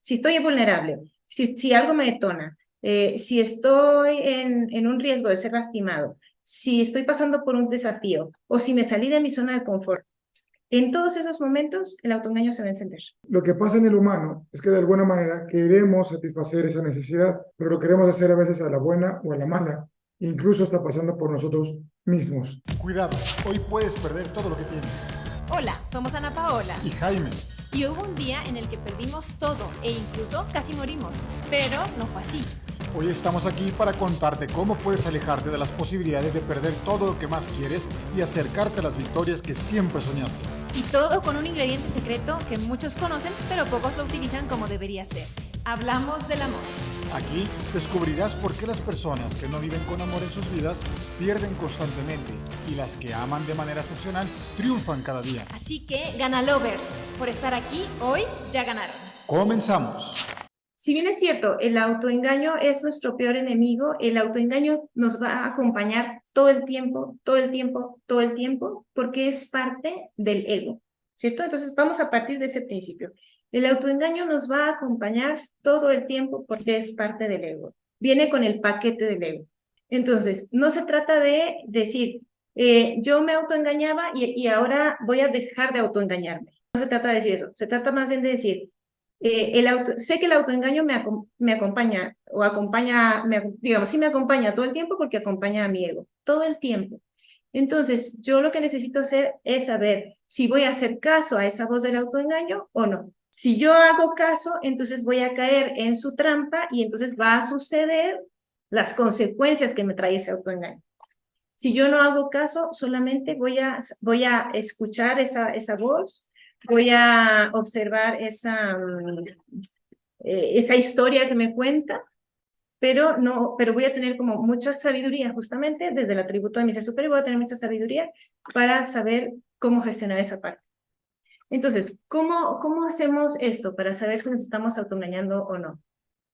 Si estoy vulnerable, si algo me detona, si estoy en un riesgo de ser lastimado, si estoy pasando por un desafío o si me salí de mi zona de confort, en todos esos momentos el autoengaño se va a encender. Lo que pasa en el humano es que de alguna manera queremos satisfacer esa necesidad, pero lo queremos hacer a veces a la buena o a la mala. Incluso está pasando por nosotros mismos. Cuidado, hoy puedes perder todo lo que tienes. Hola, somos Ana Paola. Y Jaime. Y hubo un día en el que perdimos todo e incluso casi morimos. Pero no fue así. Hoy estamos aquí para contarte cómo puedes alejarte de las posibilidades de perder todo lo que más quieres y acercarte a las victorias que siempre soñaste. Y todo con un ingrediente secreto que muchos conocen, pero pocos lo utilizan como debería ser. Hablamos del amor. Aquí descubrirás por qué las personas que no viven con amor en sus vidas pierden constantemente y las que aman de manera excepcional triunfan cada día. Así que, gana lovers, por estar aquí hoy ya ganaron. Comenzamos. Si bien es cierto, el autoengaño es nuestro peor enemigo, el autoengaño nos va a acompañar todo el tiempo, todo el tiempo, todo el tiempo, porque es parte del ego, ¿cierto? Entonces vamos a partir de ese principio. El autoengaño nos va a acompañar todo el tiempo porque es parte del ego. Viene con el paquete del ego. Entonces, no se trata de decir, yo me autoengañaba y ahora voy a dejar de autoengañarme. No se trata de decir eso, se trata más bien de decir, sé que el autoengaño me acompaña, o acompaña, digamos, sí me acompaña todo el tiempo porque acompaña a mi ego, todo el tiempo. Entonces, yo lo que necesito hacer es saber si voy a hacer caso a esa voz del autoengaño o no. Si yo hago caso, entonces voy a caer en su trampa y entonces va a suceder las consecuencias que me trae ese autoengaño. Si yo no hago caso, solamente voy a escuchar esa voz, voy a observar esa historia que me cuenta, pero voy a tener como mucha sabiduría, justamente desde el atributo de mi ser superior, voy a tener mucha sabiduría para saber cómo gestionar esa parte. Entonces, ¿cómo hacemos esto para saber si nos estamos autoengañando o no?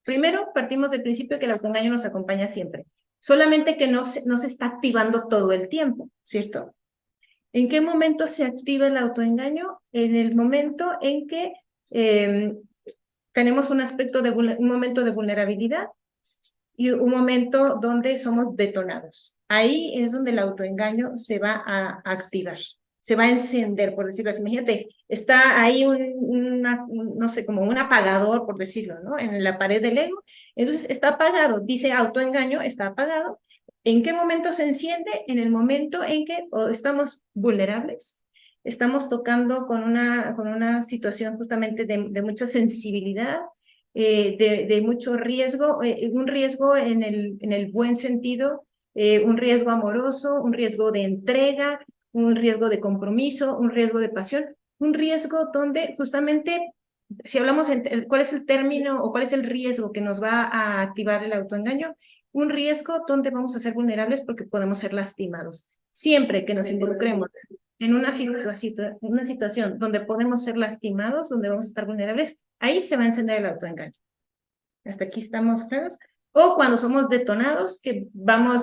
Primero, partimos del principio que el autoengaño nos acompaña siempre, solamente que no se está activando todo el tiempo, ¿cierto? ¿En qué momento se activa el autoengaño? En el momento en que tenemos un momento de vulnerabilidad y un momento donde somos detonados. Ahí es donde el autoengaño se va a activar, se va a encender, por decirlo así. Imagínate, está ahí no sé, como un apagador, por decirlo, ¿no? En la pared del ego. Entonces está apagado, dice autoengaño, está apagado. ¿En qué momento se enciende? En el momento en que estamos vulnerables, estamos tocando con una situación justamente de mucha sensibilidad, de mucho riesgo, un riesgo en el buen sentido, un riesgo amoroso, un riesgo de entrega, un riesgo de compromiso, un riesgo de pasión, un riesgo donde justamente, si hablamos cuál es el término o cuál es el riesgo que nos va a activar el autoengaño, un riesgo donde vamos a ser vulnerables porque podemos ser lastimados. Siempre que nos involucremos en una situación donde podemos ser lastimados, donde vamos a estar vulnerables, ahí se va a encender el autoengaño. Hasta aquí estamos claros. O cuando somos detonados, que vamos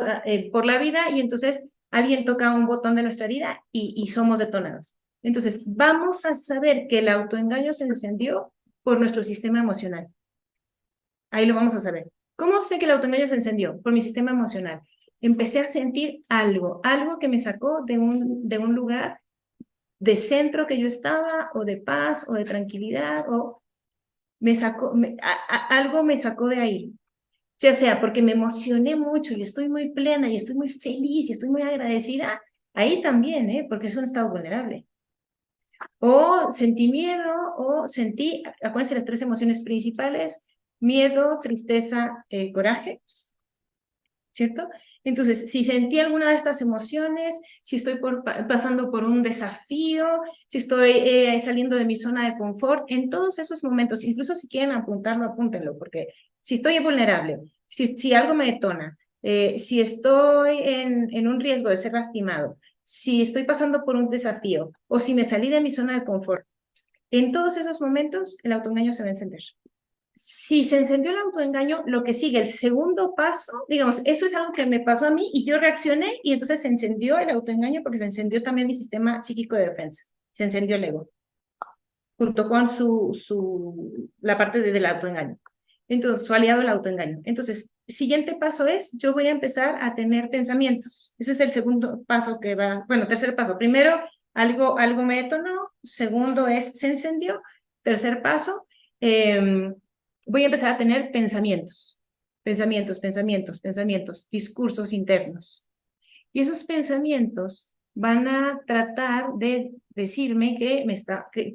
por la vida y entonces alguien toca un botón de nuestra herida y somos detonados. Entonces, vamos a saber que el autoengaño se encendió por nuestro sistema emocional. Ahí lo vamos a saber. ¿Cómo sé que el autoengaño se encendió? Por mi sistema emocional. Empecé a sentir algo que me sacó de un lugar de centro que yo estaba, o de paz, o de tranquilidad, o algo me sacó de ahí. Ya sea porque me emocioné mucho y estoy muy plena y estoy muy feliz y estoy muy agradecida, ahí también, porque es un estado vulnerable. O sentí miedo, acuérdense las tres emociones principales: miedo, tristeza, coraje, ¿cierto? Entonces, si sentí alguna de estas emociones, si estoy pasando por un desafío, si estoy saliendo de mi zona de confort, en todos esos momentos, incluso si quieren apuntarlo, apúntenlo, porque si estoy vulnerable, si algo me detona, si estoy en un riesgo de ser lastimado, si estoy pasando por un desafío o si me salí de mi zona de confort, en todos esos momentos el autoengaño se va a encender. Si se encendió el autoengaño, lo que sigue, el segundo paso, digamos, eso es algo que me pasó a mí y yo reaccioné y entonces se encendió el autoengaño porque se encendió también mi sistema psíquico de defensa, se encendió el ego. junto con la parte del autoengaño. Entonces, su aliado el autoengaño. Entonces, siguiente paso es, yo voy a empezar a tener pensamientos. Ese es el segundo paso que va, bueno, tercer paso. Primero, algo me detonó. Segundo es, se encendió. Tercer paso, voy a empezar a tener pensamientos, discursos internos. Y esos pensamientos van a tratar de decirme que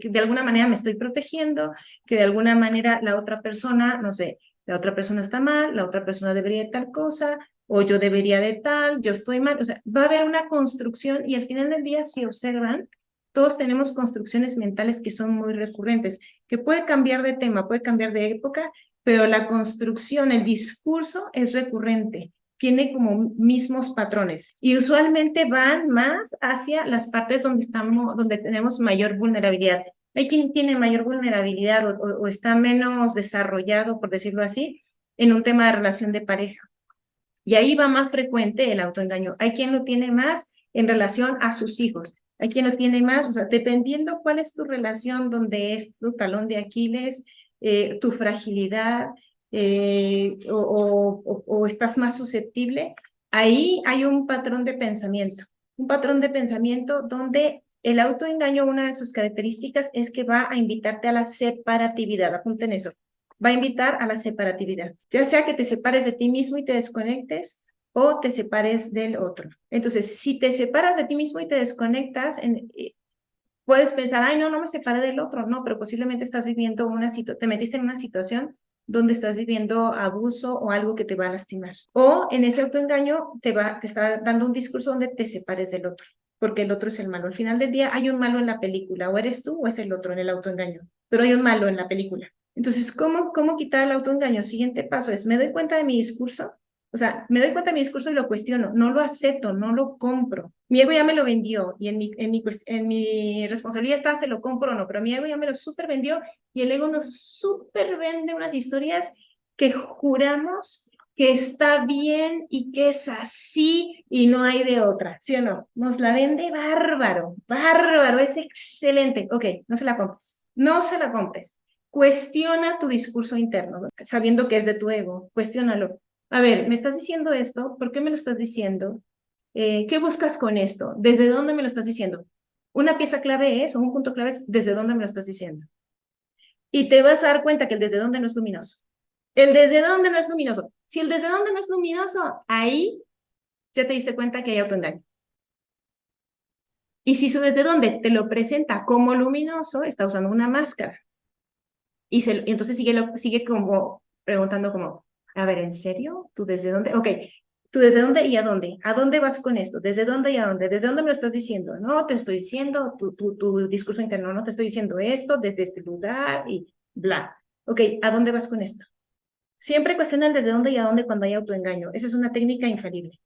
de alguna manera me estoy protegiendo, que de alguna manera la otra persona, no sé, la otra persona está mal, la otra persona debería de tal cosa, o yo debería de tal, yo estoy mal. O sea, va a haber una construcción y al final del día, si observan, todos tenemos construcciones mentales que son muy recurrentes, que puede cambiar de tema, puede cambiar de época, pero la construcción, el discurso es recurrente, tiene como mismos patrones y usualmente van más hacia las partes donde tenemos mayor vulnerabilidad. Hay quien tiene mayor vulnerabilidad o está menos desarrollado, por decirlo así, en un tema de relación de pareja. Y ahí va más frecuente el autoengaño. Hay quien lo tiene más en relación a sus hijos. Hay quien lo tiene más, o sea, dependiendo cuál es tu relación, donde es tu talón de Aquiles, tu fragilidad, o estás más susceptible, ahí hay un patrón de pensamiento. Un patrón de pensamiento donde el autoengaño, una de sus características es que va a invitarte a la separatividad. Apunten eso. Va a invitar a la separatividad. Ya sea que te separes de ti mismo y te desconectes, o te separes del otro. Entonces, si te separas de ti mismo y te desconectas, puedes pensar, ay, no me separé del otro. No, pero posiblemente estás viviendo te metiste en una situación donde estás viviendo abuso o algo que te va a lastimar. O en ese autoengaño te está dando un discurso donde te separes del otro, porque el otro es el malo. Al final del día hay un malo en la película, o eres tú o es el otro en el autoengaño, pero hay un malo en la película. Entonces, ¿cómo quitar el autoengaño? Siguiente paso es, me doy cuenta de mi discurso. O sea, me doy cuenta de mi discurso y lo cuestiono, no lo acepto, no lo compro. Mi ego ya me lo vendió y en mi responsabilidad está, se lo compro o no, pero mi ego ya me lo súper vendió y el ego nos súper vende unas historias que juramos que está bien y que es así y no hay de otra, ¿sí o no? Nos la vende bárbaro, es excelente. Ok, no se la compres, no se la compres. Cuestiona tu discurso interno, ¿no? Sabiendo que es de tu ego, cuestiónalo. A ver, ¿me estás diciendo esto? ¿Por qué me lo estás diciendo? ¿Qué buscas con esto? ¿Desde dónde me lo estás diciendo? Una pieza clave es, o un punto clave es, ¿desde dónde me lo estás diciendo? Y te vas a dar cuenta que el desde dónde no es luminoso. El desde dónde no es luminoso. Si el desde dónde no es luminoso, ahí ya te diste cuenta que hay autoengaño. Y si su desde dónde te lo presenta como luminoso, está usando una máscara. Y entonces sigue como preguntando como, a ver, ¿en serio? ¿Tú desde dónde? Ok, ¿tú desde dónde y a dónde? ¿A dónde vas con esto? ¿Desde dónde y a dónde? ¿Desde dónde me lo estás diciendo? No, te estoy diciendo tu discurso interno, no te estoy diciendo esto desde este lugar y bla. Ok, ¿a dónde vas con esto? Siempre cuestiona el desde dónde y a dónde cuando hay autoengaño. Esa es una técnica infalible.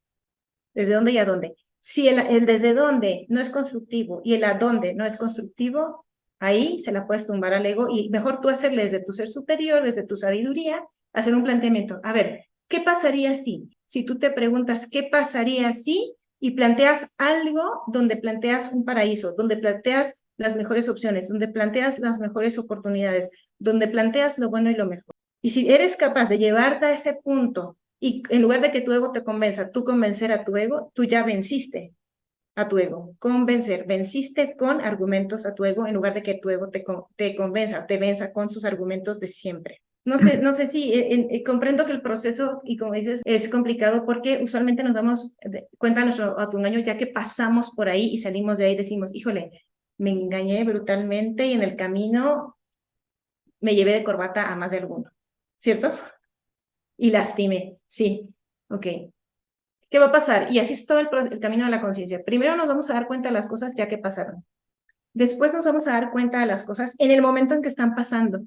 ¿Desde dónde y a dónde? Si el desde dónde no es constructivo y el a dónde no es constructivo, ahí se la puedes tumbar al ego y mejor tú hacerle desde tu ser superior, desde tu sabiduría, hacer un planteamiento. A ver, ¿qué pasaría si tú te preguntas qué pasaría si y planteas algo donde planteas un paraíso, donde planteas las mejores opciones, donde planteas las mejores oportunidades, donde planteas lo bueno y lo mejor? Y si eres capaz de llevarte a ese punto y en lugar de que tu ego te convenza, tú convencer a tu ego, tú ya venciste a tu ego. Venciste con argumentos a tu ego en lugar de que tu ego te convenza, te venza con sus argumentos de siempre. No sé si comprendo que el proceso, y como dices, es complicado porque usualmente nos damos cuenta de nuestro autoengaño ya que pasamos por ahí y salimos de ahí y decimos, híjole, me engañé brutalmente y en el camino me llevé de corbata a más de alguno, ¿cierto? Y lastimé, sí, ok. ¿Qué va a pasar? Y así es todo el camino de la conciencia. Primero nos vamos a dar cuenta de las cosas ya que pasaron. Después nos vamos a dar cuenta de las cosas en el momento en que están pasando.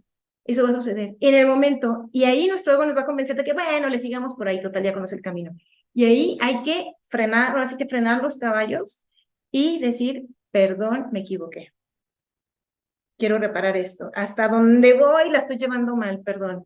Eso va a suceder en el momento. Y ahí nuestro ego nos va a convencer de que, bueno, le sigamos por ahí, total, ya conoce el camino. Y ahí hay que frenar, ahora sí que frenar los caballos y decir, perdón, me equivoqué. Quiero reparar esto. Hasta donde voy la estoy llevando mal, perdón.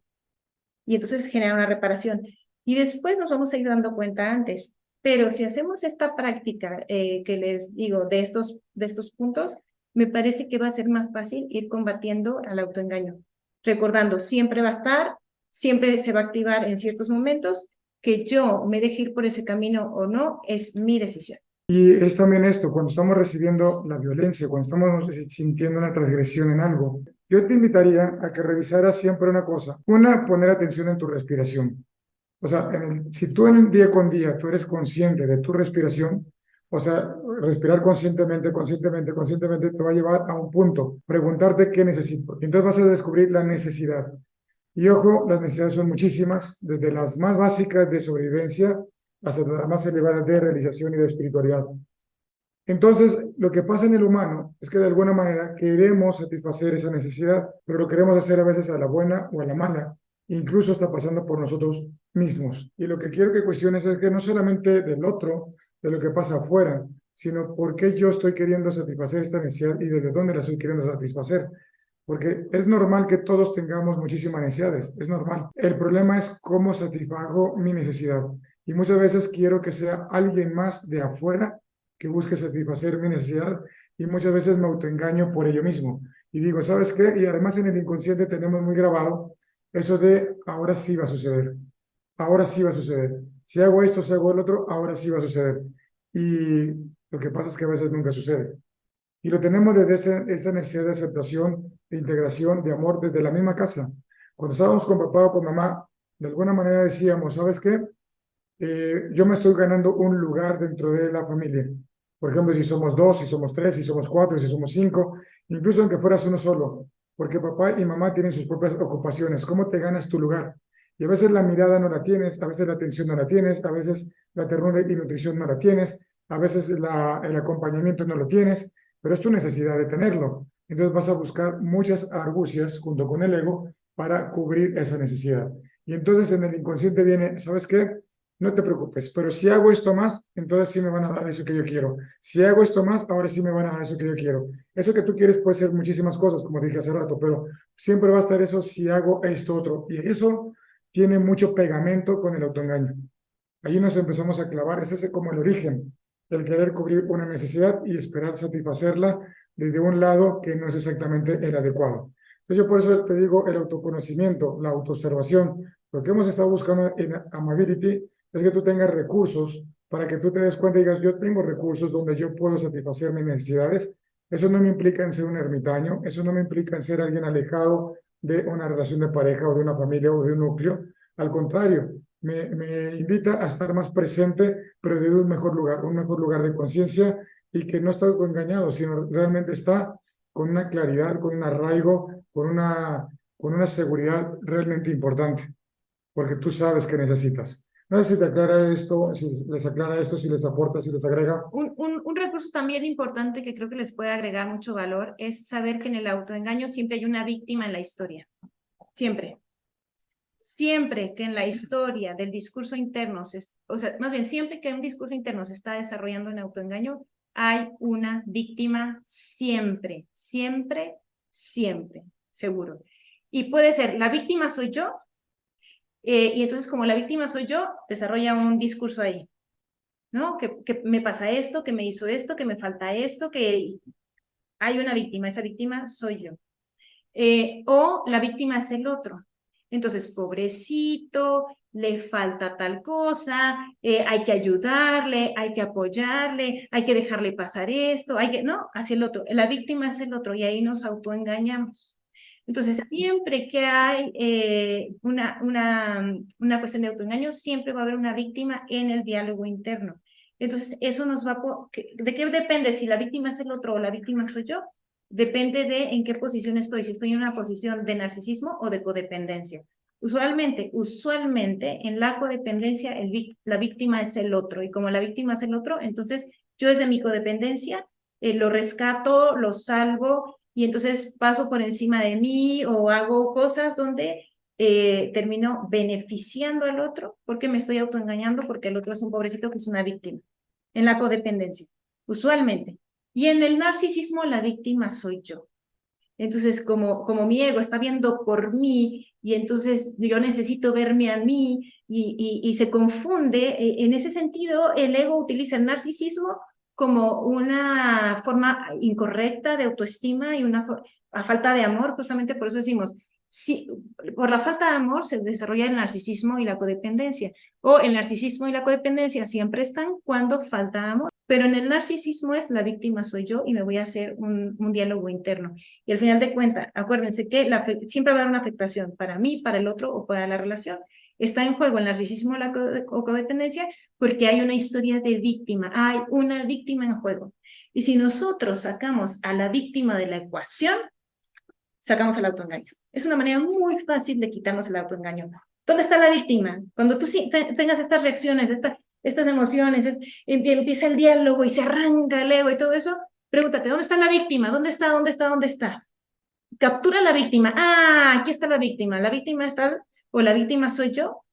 Y entonces genera una reparación. Y después nos vamos a ir dando cuenta antes. Pero si hacemos esta práctica que les digo de estos puntos, me parece que va a ser más fácil ir combatiendo al autoengaño. Recordando, siempre va a estar, siempre se va a activar en ciertos momentos, que yo me deje ir por ese camino o no, es mi decisión. Y es también esto, cuando estamos recibiendo la violencia, cuando estamos sintiendo una transgresión en algo, yo te invitaría a que revisaras siempre una cosa. Una, poner atención en tu respiración. O sea, si tú en día con día tú eres consciente de tu respiración, o sea, respirar conscientemente, conscientemente, conscientemente te va a llevar a un punto, preguntarte qué necesito. Y entonces vas a descubrir la necesidad. Y ojo, las necesidades son muchísimas, desde las más básicas de sobrevivencia hasta las más elevadas de realización y de espiritualidad. Entonces, lo que pasa en el humano es que de alguna manera queremos satisfacer esa necesidad, pero lo queremos hacer a veces a la buena o a la mala. Incluso está pasando por nosotros mismos. Y lo que quiero que cuestiones es que no solamente del otro, de lo que pasa afuera, sino por qué yo estoy queriendo satisfacer esta necesidad y desde dónde la estoy queriendo satisfacer. Porque es normal que todos tengamos muchísimas necesidades, es normal. El problema es cómo satisfago mi necesidad. Y muchas veces quiero que sea alguien más de afuera que busque satisfacer mi necesidad y muchas veces me autoengaño por ello mismo. Y digo, ¿sabes qué? Y además en el inconsciente tenemos muy grabado eso de ahora sí va a suceder, ahora sí va a suceder. Si hago esto, si hago el otro, ahora sí va a suceder. Y lo que pasa es que a veces nunca sucede. Y lo tenemos desde esa necesidad de aceptación, de integración, de amor, desde la misma casa. Cuando estábamos con papá o con mamá, de alguna manera decíamos, ¿sabes qué? Yo me estoy ganando un lugar dentro de la familia. Por ejemplo, si somos dos, si somos tres, si somos cuatro, si somos cinco, incluso aunque fueras uno solo, porque papá y mamá tienen sus propias ocupaciones. ¿Cómo te ganas tu lugar? Y a veces la mirada no la tienes, a veces la atención no la tienes, a veces la ternura y nutrición no la tienes, a veces el acompañamiento no lo tienes, pero es tu necesidad de tenerlo. Entonces vas a buscar muchas argucias junto con el ego para cubrir esa necesidad. Y entonces en el inconsciente viene, ¿sabes qué? No te preocupes, pero si hago esto más, entonces sí me van a dar eso que yo quiero. Si hago esto más, ahora sí me van a dar eso que yo quiero. Eso que tú quieres puede ser muchísimas cosas, como dije hace rato, pero siempre va a estar eso si hago esto otro. Y eso tiene mucho pegamento con el autoengaño. Ahí nos empezamos a clavar, es ese como el origen, el querer cubrir una necesidad y esperar satisfacerla desde un lado que no es exactamente el adecuado. Entonces yo por eso te digo el autoconocimiento, la autoobservación. Lo que hemos estado buscando en Amability es que tú tengas recursos para que tú te des cuenta y digas, yo tengo recursos donde yo puedo satisfacer mis necesidades. Eso no me implica en ser un ermitaño, eso no me implica en ser alguien alejado de una relación de pareja o de una familia o de un núcleo. Al contrario, me invita a estar más presente, pero desde un mejor lugar de conciencia y que no está engañado, sino realmente está con una claridad, con un arraigo, con una seguridad realmente importante, porque tú sabes que necesitas. No sé si te aclara esto, si les aclara esto, si les aporta, si les agrega. Un recurso también importante que creo que les puede agregar mucho valor es saber que en el autoengaño siempre hay una víctima en la historia. Siempre. Siempre que en la historia del discurso interno, o sea, más bien siempre que un discurso interno se está desarrollando en autoengaño, hay una víctima siempre, siempre, siempre, seguro. Y puede ser, la víctima soy yo, y entonces como la víctima soy yo, desarrolla un discurso ahí, ¿no? Que me pasa esto, que me hizo esto, que me falta esto, que hay una víctima, esa víctima soy yo. O la víctima es el otro. Entonces, pobrecito, le falta tal cosa, hay que ayudarle, hay que apoyarle, hay que dejarle pasar esto, no, hacia el otro. La víctima es el otro y ahí nos autoengañamos. Entonces, siempre que hay una cuestión de autoengaño, siempre va a haber una víctima en el diálogo interno. Entonces, eso nos va ¿de qué depende si la víctima es el otro o la víctima soy yo? Depende de en qué posición estoy, si estoy en una posición de narcisismo o de codependencia. Usualmente en la codependencia la víctima es el otro y como la víctima es el otro, entonces yo desde mi codependencia lo rescato, lo salvo y entonces paso por encima de mí o hago cosas donde termino beneficiando al otro porque me estoy autoengañando porque el otro es un pobrecito que es una víctima. En la codependencia, usualmente. Y en el narcisismo la víctima soy yo. Entonces, como mi ego está viendo por mí y entonces yo necesito verme a mí y se confunde, en ese sentido el ego utiliza el narcisismo como una forma incorrecta de autoestima y a falta de amor. Justamente por eso decimos, sí, por la falta de amor se desarrolla el narcisismo y la codependencia, o el narcisismo y la codependencia siempre están cuando falta amor, pero en el narcisismo es la víctima soy yo y me voy a hacer un diálogo interno. Y al final de cuentas, acuérdense que siempre va a haber una afectación para mí, para el otro o para la relación. Está en juego el narcisismo o codependencia porque hay una historia de víctima, hay una víctima en juego. Y si nosotros sacamos a la víctima de la ecuación, sacamos el autoengaño. Es una manera muy fácil de quitarnos el autoengaño. ¿Dónde está la víctima? Cuando tú tengas estas reacciones, estas emociones, empieza el diálogo y se arranca el ego y todo eso, pregúntate, ¿dónde está la víctima? ¿Dónde está? ¿Dónde está? ¿Dónde está? Captura la víctima. Ah, aquí está la víctima. La víctima está, o la víctima soy yo.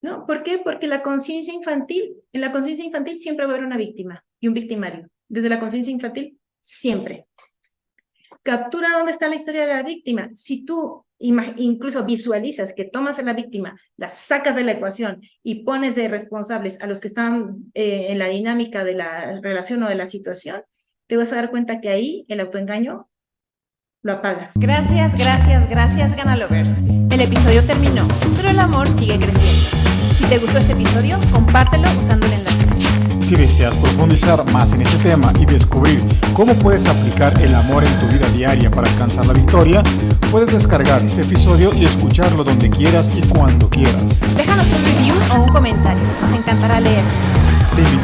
¿No? ¿Por qué? Porque en la conciencia infantil siempre va a haber una víctima y un victimario. Desde la conciencia infantil, siempre. Captura dónde está la historia de la víctima. Si tú incluso visualizas que tomas a la víctima, la sacas de la ecuación y pones de responsables a los que están en la dinámica de la relación o de la situación, te vas a dar cuenta que ahí el autoengaño lo apagas. Gracias, Ganalovers. El episodio terminó, pero el amor sigue creciendo. Si te gustó este episodio, compártelo usando el enlace. Si deseas profundizar más en este tema y descubrir cómo puedes aplicar el amor en tu vida diaria para alcanzar la victoria, puedes descargar este episodio y escucharlo donde quieras y cuando quieras. Déjanos un review o un comentario, nos encantará leer. Te invitamos